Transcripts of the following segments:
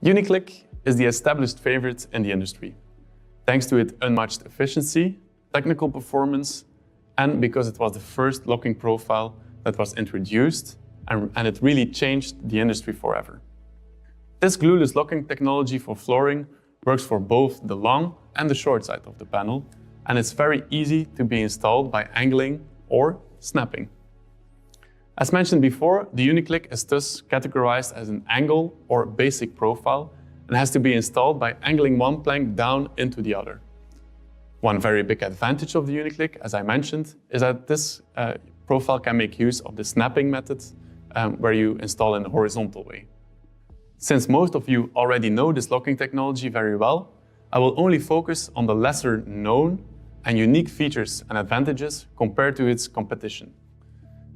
Uniclic is the established favorite in the industry, thanks to its unmatched efficiency, technical performance, and because it was the first locking profile that was introduced, and it really changed the industry forever. This glueless locking technology for flooring works for both the long and the short side of the panel, and it's very easy to be installed by angling or snapping. As mentioned before, the Uniclic is thus categorized as an angle or basic profile and has to be installed by angling one plank down into the other. One very big advantage of the Uniclic, as I mentioned, is that this profile can make use of the snapping method where you install in a horizontal way. Since most of you already know this locking technology very well, I will only focus on the lesser known and unique features and advantages compared to its competition.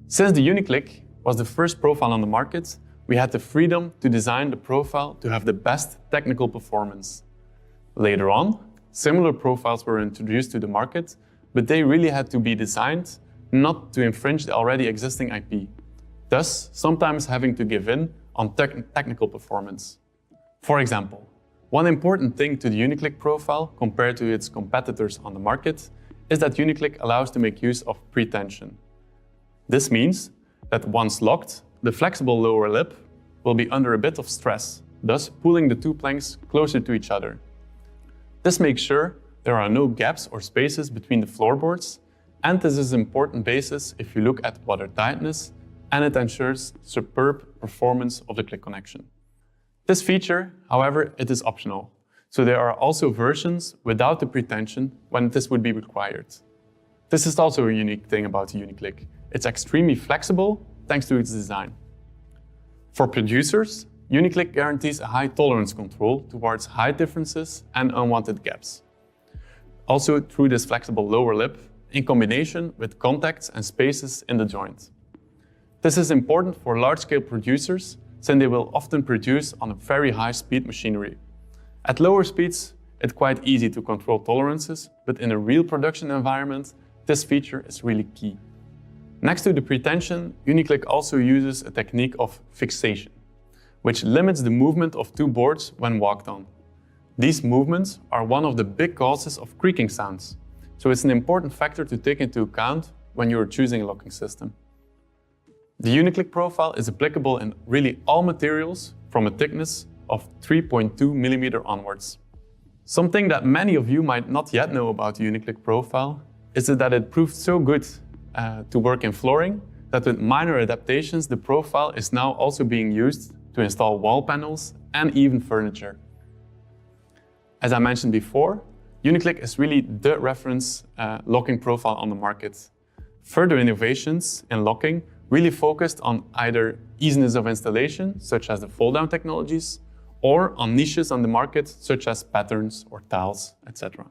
Since the Uniclic was the first profile on the market, we had the freedom to design the profile to have the best technical performance. Later on, similar profiles were introduced to the market, but they really had to be designed not to infringe the already existing IP, thus sometimes having to give in on technical performance. For example, one important thing to the Uniclic profile compared to its competitors on the market is that Uniclic allows to make use of pre-tension. This means that once locked, the flexible lower lip will be under a bit of stress, thus pulling the two planks closer to each other. This makes sure there are no gaps or spaces between the floorboards, and this is an important basis if you look at water tightness, and it ensures superb performance of the click connection. This feature, however, it is optional, so there are also versions without the pre-tension when this would be required. This is also a unique thing about the Uniclic. It's extremely flexible thanks to its design. For producers, Uniclic guarantees a high tolerance control towards height differences and unwanted gaps. Also through this flexible lower lip in combination with contacts and spaces in the joint. This is important for large-scale producers since they will often produce on a very high-speed machinery. At lower speeds, it's quite easy to control tolerances, but in a real production environment, this feature is really key. Next to the pre-tension, Uniclic also uses a technique of fixation, which limits the movement of two boards when walked on. These movements are one of the big causes of creaking sounds, so it's an important factor to take into account when you're choosing a locking system. The Uniclic profile is applicable in really all materials from a thickness of 3.2 mm onwards. Something that many of you might not yet know about the Uniclic profile is that it proved so good to work in flooring that with minor adaptations the profile is now also being used to install wall panels and even furniture. As I mentioned before, Uniclic is really the reference locking profile on the market. Further innovations in locking really focused on either easiness of installation, such as the fold-down technologies, or on niches on the market, such as patterns or tiles, etc.